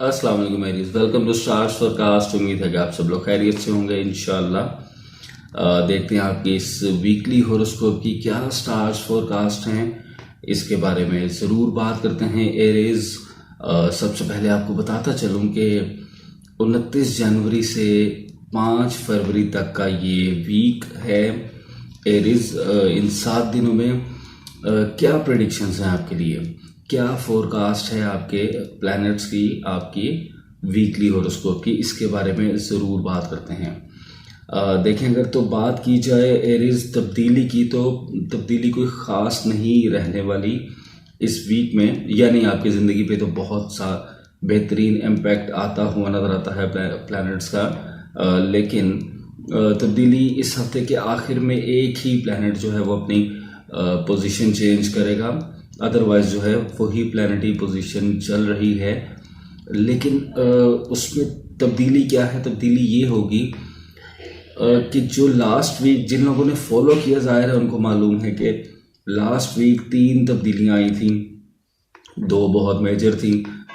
अस्सलाम वालेकुम मेरीज, वेलकम टू स्टार्स फॉरकास्ट। उम्मीद है कि आप सब लोग खैरियत से होंगे इंशाल्लाह। देखते हैं आपकी इस वीकली होरोस्कोप की क्या स्टार्स फोरकास्ट हैं, इसके बारे में ज़रूर बात करते हैं। एरीज, सबसे पहले आपको बताता चलूं कि 29 जनवरी से 5 फरवरी तक का ये वीक है। एरीज, इन 7 दिनों में क्या प्रेडिक्शंस हैं आपके लिए, क्या फोरकास्ट है आपके प्लैनेट्स की, आपकी वीकली होरोस्कोप की, इसके बारे में ज़रूर बात करते हैं। देखें, अगर तो बात की जाए एरीज तब्दीली की, तो तब्दीली कोई ख़ास नहीं रहने वाली इस वीक में, यानी आपकी ज़िंदगी पे तो बहुत सा बेहतरीन इम्पैक्ट आता हुआ नज़र आता है प्लैनेट्स का। लेकिन तब्दीली इस हफ्ते के आखिर में एक ही प्लैनेट जो है वो अपनी पोजीशन चेंज करेगा, अदरवाइज जो है वही प्लैनेटरी पोजीशन चल रही है। लेकिन उसमें तब्दीली क्या है, तब्दीली ये होगी कि जो लास्ट वीक जिन लोगों ने फॉलो किया, ज़ाहिर है उनको मालूम है कि लास्ट वीक 3 तब्दीलियाँ आई थी, 2 बहुत मेजर थी।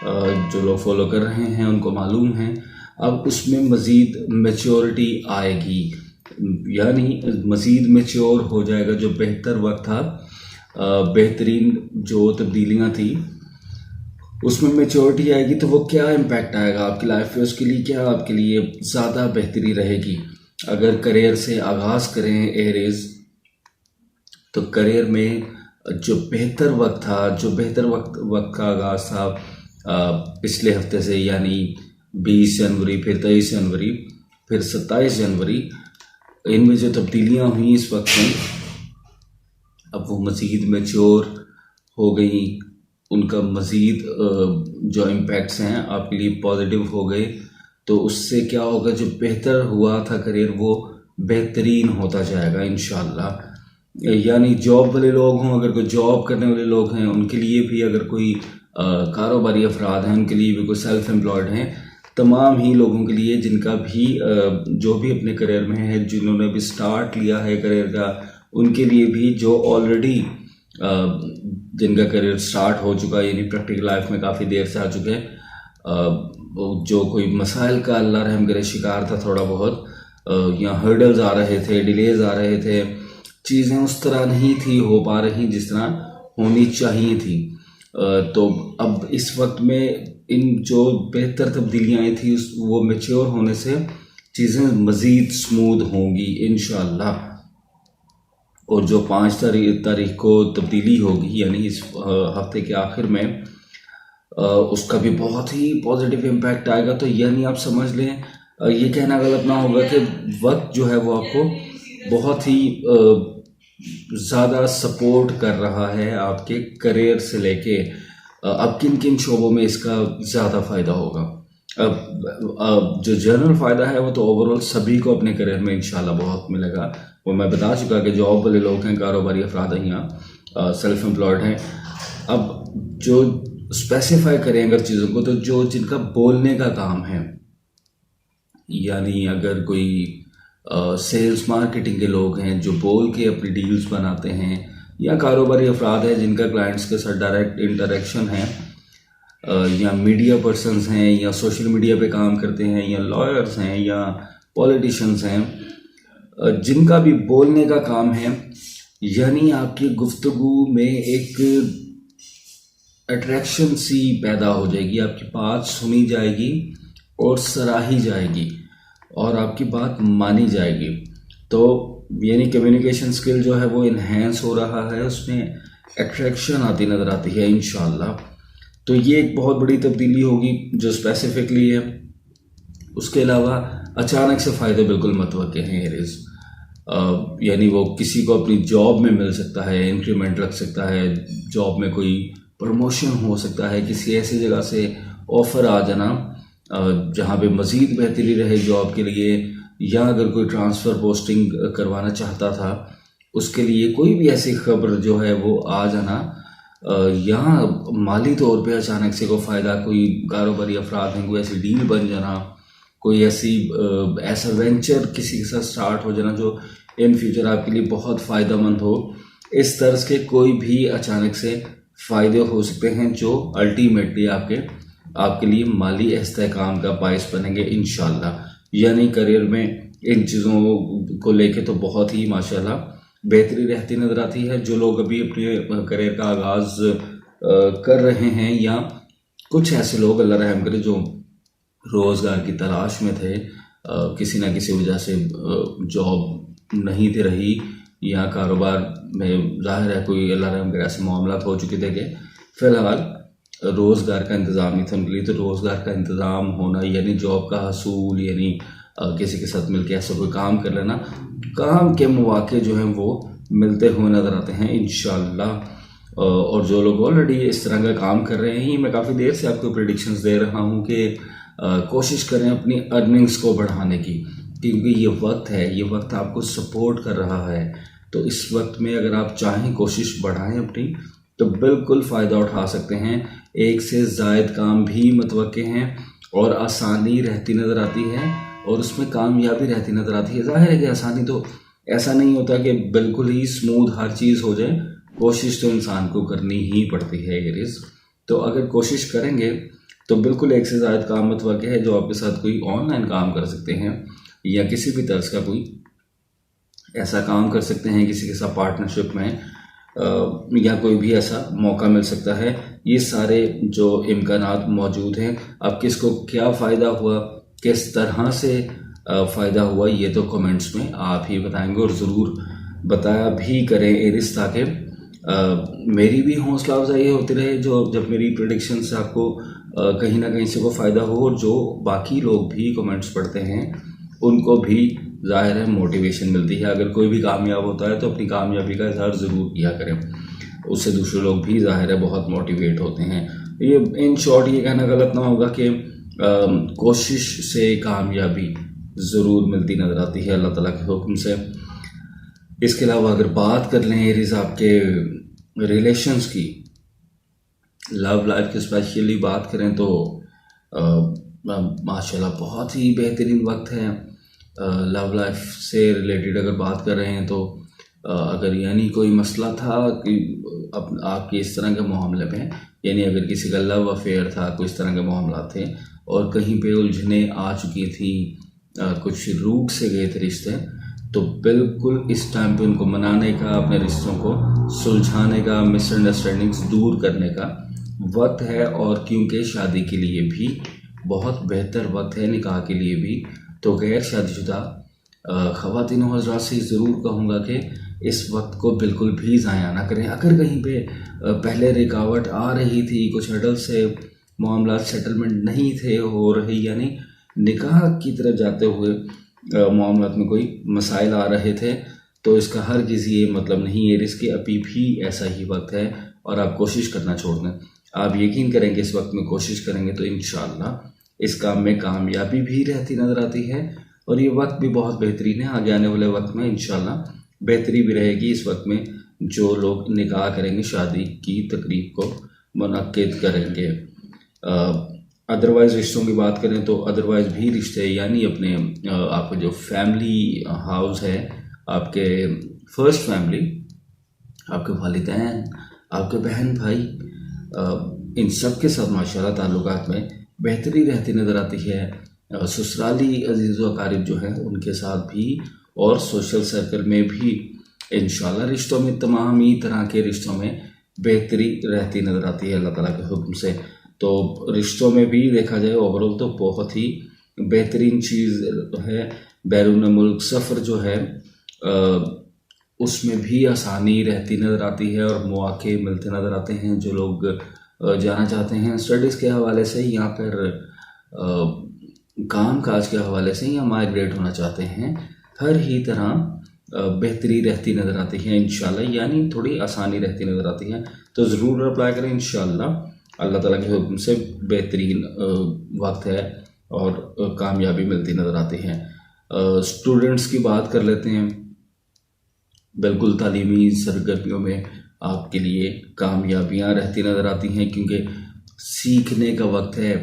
जो लोग फॉलो कर रहे हैं उनको मालूम है। अब उसमें मज़ीद मैच्योरिटी आएगी, यानी मज़ीद मैच्योर हो जाएगा जो बेहतर वक्त था। बेहतरीन जो तब्दीलियाँ थी उसमें मैच्योरिटी आएगी, तो वो क्या इम्पैक्ट आएगा आपकी लाइफ पे, उसके लिए क्या आपके लिए ज़्यादा बेहतरी रहेगी। अगर करियर से आगाज़ करें एरीज, तो करियर में जो बेहतर वक्त था, जो बेहतर वक्त का आगाज़ था पिछले हफ्ते से, यानी 20 जनवरी, फिर 23 जनवरी, फिर 27 जनवरी, इनमें जो तब्दीलियाँ हुई इस वक्त में, अब वो मज़ीद मैच्योर हो गई, उनका मज़ीद जो इम्पैक्ट्स हैं आपके लिए पॉजिटिव हो गए। तो उससे क्या होगा, जो बेहतर हुआ था करियर वो बेहतरीन होता जाएगा इंशाल्लाह। यानी जॉब वाले लोग हों, अगर कोई जॉब करने वाले लोग हैं उनके लिए भी, अगर कोई कारोबारी अफराद हैं उनके लिए भी, कोई सेल्फ एम्प्लॉयड हैं, तमाम ही लोगों के लिए जिनका भी जो भी अपने करियर में है, जिन्होंने भी स्टार्ट लिया है करियर का, उनके लिए भी, जो ऑलरेडी जिनका करियर स्टार्ट हो चुका है, यानी प्रैक्टिकल लाइफ में काफ़ी देर से आ चुके हैं, जो कोई मसाइल का अल्लाह रहम करे शिकार था थोड़ा बहुत, या हर्डल्स आ रहे थे, डिलेज आ रहे थे, चीज़ें उस तरह नहीं थी हो पा रही जिस तरह होनी चाहिए थी। तो अब इस वक्त में इन जो बेहतर तब्दीलियाँ आई थी वो मैच्योर होने से चीज़ें मज़ीद स्मूथ होंगी इंशाल्लाह। और जो 5 तारीख को तब्दीली होगी, यानी इस हफ्ते के आखिर में, उसका भी बहुत ही पॉजिटिव इम्पैक्ट आएगा। तो यानी आप समझ लें, ये कहना गलत ना होगा कि वक्त जो है वो आपको बहुत ही ज़्यादा सपोर्ट कर रहा है आपके करियर से लेके अब किन किन शोबों में इसका ज़्यादा फ़ायदा होगा। अब जो जनरल फ़ायदा है वो तो ओवरऑल सभी को अपने करियर में इंशाल्लाह बहुत मिलेगा। वो मैं बता चुका कि जॉब वाले लोग हैं, कारोबारी अफराद हैं, यहाँ सेल्फ एम्प्लॉयड हैं। अब जो स्पेसिफाई करें अगर चीज़ों को, तो जो जिनका बोलने का काम है, यानी अगर कोई सेल्स मार्केटिंग के लोग हैं जो बोल के अपनी डील्स बनाते हैं, या कारोबारी अफराद हैं जिनका क्लाइंट्स के साथ डायरेक्ट इंटरेक्शन है, या मीडिया पर्सनस हैं, या सोशल मीडिया पे काम करते हैं, या लॉयर्स हैं, या पॉलिटिशियंस हैं, जिनका भी बोलने का काम है, यानी आपकी गुफ्तगू में एक अट्रैक्शन सी पैदा हो जाएगी, आपकी बात सुनी जाएगी और सराही जाएगी और आपकी बात मानी जाएगी। तो यानी कम्युनिकेशन स्किल जो है वो इन्हेंस हो रहा है, उसमें अट्रैक्शन आती नज़र आती है इंशाल्लाह। तो ये एक बहुत बड़ी तब्दीली होगी जो स्पेसिफिकली है। उसके अलावा अचानक से फ़ायदे बिल्कुल मतवक्के हैं एरीज, यानी वो किसी को अपनी जॉब में मिल सकता है, इंक्रीमेंट लग सकता है, जॉब में कोई प्रमोशन हो सकता है, किसी ऐसी जगह से ऑफ़र आ जाना जहाँ पे मज़ीद बेहतरी रहे जॉब के लिए, या अगर कोई ट्रांसफ़र पोस्टिंग करवाना चाहता था उसके लिए कोई भी ऐसी खबर जो है वो आ जाना, या माली तौर पे अचानक से कोई फ़ायदा, कोई कारोबारी अफराद हैं, कोई ऐसी डील बन जाना, कोई ऐसा वेंचर किसी के साथ स्टार्ट हो जाना जो इन फ्यूचर आपके लिए बहुत फ़ायदेमंद हो। इस तरह के कोई भी अचानक से फ़ायदे हो सकते हैं जो अल्टीमेटली आपके आपके लिए माली इस्तेहकाम का बाइस बनेंगे इंशाल्लाह। यानी करियर में इन चीज़ों को लेके तो बहुत ही माशाल्लाह बेहतरी रहती नज़र आती है। जो लोग अभी अपने करियर का आगाज़ कर रहे हैं, या कुछ ऐसे लोग अल्लाह रहम करे जो रोज़गार की तलाश में थे, किसी ना किसी वजह से जॉब नहीं थी रही, या कारोबार में ज़ाहिर है कोई अल्लाह रहम करे ऐसे मामला हो चुके थे कि फ़िलहाल रोज़गार का इंतज़ाम नहीं था उनके लिए। तो रोज़गार का इंतज़ाम होना यानी जॉब का हसूल, यानी किसी के साथ मिलकर ऐसा कोई काम कर लेना, काम के मौके जो हैं वो मिलते हुए नज़र आते हैं इंशाल्लाह। और जो लोग ऑलरेडी इस तरह का काम कर रहे हैं, मैं काफ़ी देर से आपको प्रेडिक्शंस दे रहा हूँ कि कोशिश करें अपनी अर्निंग्स को बढ़ाने की, क्योंकि ये वक्त है, ये वक्त आपको सपोर्ट कर रहा है। तो इस वक्त में अगर आप चाहें कोशिश बढ़ाएं अपनी, तो बिल्कुल फ़ायदा उठा सकते हैं। एक से ज़ायद काम भी मुतवक्के हैं और आसानी रहती नज़र आती है और उसमें कामयाबी रहती नज़र आती है। ज़ाहिर है कि आसानी तो ऐसा नहीं होता कि बिल्कुल ही स्मूथ हर चीज़ हो जाए, कोशिश तो इंसान को करनी ही पड़ती है गाइस। तो अगर कोशिश करेंगे तो बिल्कुल एक से ज़्यादा काम मुतवक्के है जो आपके साथ कोई ऑनलाइन काम कर सकते हैं, या किसी भी तर्ज का कोई ऐसा काम कर सकते हैं किसी के साथ पार्टनरशिप में, या कोई भी ऐसा मौका मिल सकता है। ये सारे जो इम्कानात मौजूद हैं। अब किसको क्या फ़ायदा हुआ, किस तरह से फ़ायदा हुआ, ये तो कमेंट्स में आप ही बताएंगे, और ज़रूर बताया भी करें एरिस, ताकि मेरी भी हौसला अफजाई होती रहे जो जब मेरी प्रेडिक्शन से आपको कहीं ना कहीं से को फ़ायदा हो, और जो बाकी लोग भी कमेंट्स पढ़ते हैं उनको भी ज़ाहिर है मोटिवेशन मिलती है। अगर कोई भी कामयाब होता है तो अपनी कामयाबी का इज़हार ज़रूर किया करें, उससे दूसरे लोग भी ज़ाहिर है बहुत मोटिवेट होते हैं। ये इन शॉर्ट ये कहना गलत ना होगा कि कोशिश से कामयाबी ज़रूर मिलती नज़र आती है अल्लाह ताला के हुक्म से। इसके अलावा अगर बात कर लें एरीज आपके रिलेशंस की, लव लाइफ की स्पेशली बात करें तो माशाल्लाह बहुत ही बेहतरीन वक्त है। लव लाइफ से रिलेटेड अगर बात कर रहे हैं तो अगर यानी कोई मसला था कि आपके इस तरह के मामले में, यानी अगर किसी का लव अफेयर था, कोई इस तरह के मामला थे और कहीं पे उलझने आ चुकी थी, कुछ रूट से गए थे रिश्ते, तो बिल्कुल इस टाइम पे उनको मनाने का, अपने रिश्तों को सुलझाने का, मिसअंडरस्टैंडिंग्स दूर करने का वक्त है। और क्योंकि शादी के लिए भी बहुत बेहतर वक्त है, निकाह के लिए भी, तो गैर शादीशुदा ख़वातीन हज़रात से ज़रूर कहूँगा कि इस वक्त को बिल्कुल भी ज़ाया ना करें। अगर कहीं पे पहले रुकावट आ रही थी, कुछ हडल से मामला सेटलमेंट नहीं थे हो रही, यानी निकाह की तरफ जाते हुए मामला में कोई मसाइल आ रहे थे, तो इसका हर किसी ये मतलब नहीं है रिस्क, अभी भी ऐसा ही वक्त है और आप कोशिश करना छोड़ दें। आप यकीन करेंगे इस वक्त में कोशिश करेंगे तो इंशाअल्लाह इस काम में कामयाबी भी रहती नज़र आती है, और ये वक्त भी बहुत बेहतरीन है। आगे आने वाले वक्त में इंशाअल्लाह बेहतरी भी रहेगी। इस वक्त में जो लोग निकाह करेंगे, शादी की तकरीब को मुनक्किद करेंगे। अदरवाइज़ रिश्तों की बात करें तो अदरवाइज़ भी रिश्ते, यानी अपने आपका जो फैमिली हाउस है, आपके फर्स्ट फैमिली, आपके वालिदैन, आपके बहन भाई, इन सब के साथ माशाल्लाह ताल्लुकात में बेहतरी रहती नज़र आती है। ससुराली अजीज़ व अकारिब जो है उनके साथ भी, और सोशल सर्कल में भी इंशाल्लाह रिश्तों में, तमाम ही तरह के रिश्तों में बेहतरी रहती नज़र आती है अल्लाह ताला के हुक्म से। तो रिश्तों में भी देखा जाए ओवरऑल तो बहुत ही बेहतरीन चीज़ है। बैरून मुल्क सफ़र जो है उसमें भी आसानी रहती नज़र आती है और मौके मिलते नज़र आते हैं। जो लोग जाना चाहते हैं स्टडीज़ के हवाले से, या फिर काम काज के हवाले से, या माइग्रेट होना चाहते हैं, हर ही तरह बेहतरी रहती नज़र आती है इंशाल्लाह, यानी थोड़ी आसानी रहती नज़र आती है। तो ज़रूर अप्लाई करें इंशाल्लाह, अल्लाह ताला के हुक्म से बेहतरीन वक्त है और कामयाबी मिलती नज़र आती है। स्टूडेंट्स की बात कर लेते हैं। बिल्कुल तालीमी सरगर्मियों में आपके लिए कामयाबियाँ रहती नज़र आती हैं, क्योंकि सीखने का वक्त है।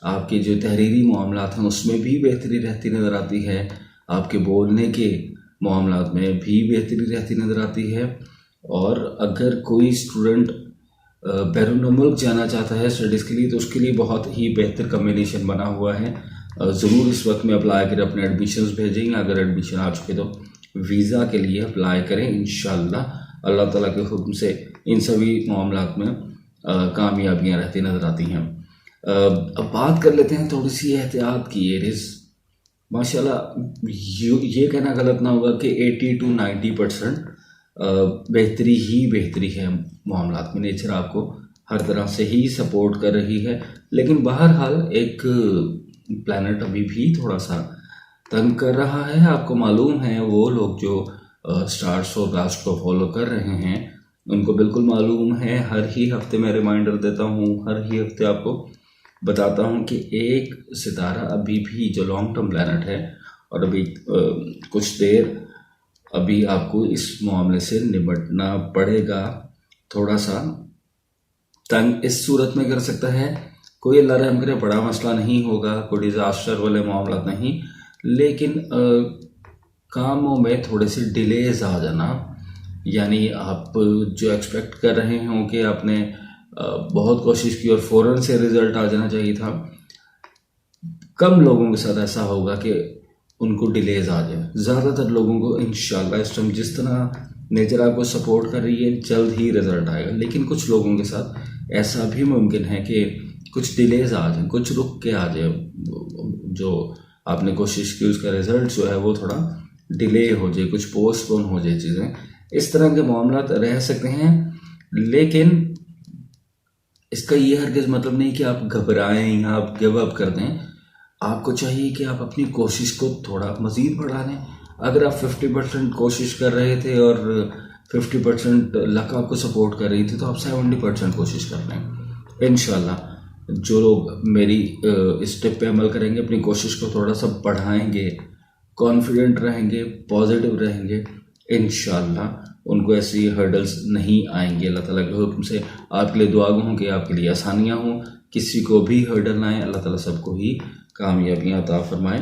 आपके जो तहरीरी मामलात हैं उसमें भी बेहतरी रहती नज़र आती है, आपके बोलने के मामलात में भी बेहतरी रहती नज़र आती है। और अगर कोई स्टूडेंट बैरून मुल्क जाना चाहता है स्टडीज़ के लिए, तो उसके लिए बहुत ही बेहतर कम्बिनेशन बना हुआ है। ज़रूर इस वक्त में अप्लाई करें, अपने एडमिशन्स भेजें। अगर एडमिशन आ चुके तो वीज़ा के लिए अप्लाई करें। इंशाल्लाह अल्लाह ताला के हुक्म से इन सभी मामलात में कामयाबियाँ रहती नज़र आती हैं। अब बात कर लेते हैं थोड़ी सी एहतियात की। एरिस माशाल्लाह ये कहना गलत ना होगा कि 80 to 90% बेहतरी ही बेहतरी है मामलात में। नेचर आपको हर तरह से ही सपोर्ट कर रही है, लेकिन बहरहाल एक प्लैनेट अभी भी थोड़ा सा तंग कर रहा है। आपको मालूम है, वो लोग जो स्टार्स फोरकास्ट को फॉलो कर रहे हैं उनको बिल्कुल मालूम है। हर ही हफ्ते मैं रिमाइंडर देता हूँ, हर ही हफ्ते आपको बताता हूँ कि एक सितारा अभी भी जो लॉन्ग टर्म प्लैनेट है, और अभी कुछ देर अभी आपको इस मामले से निपटना पड़ेगा। थोड़ा सा तंग इस सूरत में कर सकता है, कोई अल्लाह रहम करे बड़ा मसला नहीं होगा, कोई डिज़ास्टर वाले मामला नहीं, लेकिन कामों में थोड़े से डिलेज आ जाना। यानी आप जो एक्सपेक्ट कर रहे हों कि आपने बहुत कोशिश की और फ़ौरन से रिज़ल्ट आ जाना चाहिए था, कम लोगों के साथ ऐसा होगा कि उनको डिलेज आ जाए। ज़्यादातर लोगों को इंशाल्लाह इस टाइम जिस तरह नेचर आपको सपोर्ट कर रही है जल्द ही रिज़ल्ट आएगा। लेकिन कुछ लोगों के साथ ऐसा भी मुमकिन है कि कुछ डिलेज आ जाए, कुछ रुक के आ जाए, जो आपने कोशिश की उसका रिज़ल्ट जो है वो थोड़ा डिले हो जाए, कुछ पोस्टपोन हो जाए चीज़ें। इस तरह के मामला रह सकते हैं, लेकिन इसका ये हरगिज़ मतलब नहीं कि आप घबराएं या आप गिव अप कर दें। आपको चाहिए कि आप अपनी कोशिश को थोड़ा मज़ीद बढ़ा लें। अगर आप 50% कोशिश कर रहे थे और 50% लक आपको सपोर्ट कर रही थी, तो आप 70% कोशिश कर लें। इंशाल्लाह जो लोग मेरी इस टिप पे अमल करेंगे, अपनी कोशिश को थोड़ा सा बढ़ाएंगे, कॉन्फिडेंट रहेंगे, पॉजिटिव रहेंगे, इंशाल्लाह उनको ऐसी हर्डल्स नहीं आएंगे। अल्लाह ताला के हुक्म से आपके लिए दुआ हूँ कि आपके लिए आसानियाँ हों, किसी को भी हर्डल ना आए। अल्लाह ताला सबको ही कामयाबियाँ अता फरमाए,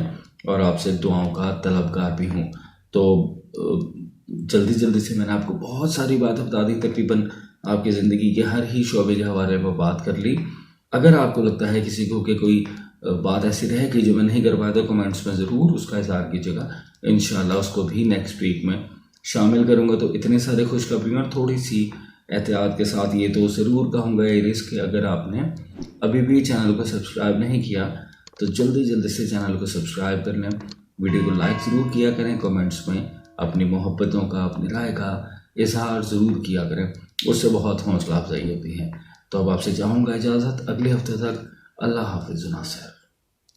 और आपसे दुआओं का तलबगार भी हूँ। तो जल्दी जल्दी से मैंने आपको बहुत सारी बातें बता दी, तकरीबन आपकी ज़िंदगी के हर ही शोबे के हवाले में बात कर ली। अगर आपको लगता है किसी को कि कोई बात ऐसी रह गई जो मैं नहीं कर पाया, तो कमेंट्स में ज़रूर उसका इज़हार कीजिएगा। इंशाल्लाह उसको भी नेक्स्ट वीक में शामिल करूँगा। तो इतने सारे खुशखबरी और थोड़ी सी एहतियात के साथ ये तो ज़रूर कहूँगा एरिस कि अगर आपने अभी भी चैनल को सब्सक्राइब नहीं किया तो जल्दी जल्दी से चैनल को सब्सक्राइब कर लें, वीडियो को लाइक ज़रूर किया करें, कमेंट्स में अपनी मोहब्बतों का, अपनी राय का इजहार ज़रूर किया करें, उससे बहुत हौसला अफजाई होती है। तो अब आपसे चाहूँगा इजाज़त, अगले हफ्ते तक अल्लाह हाफिज़ नासिर।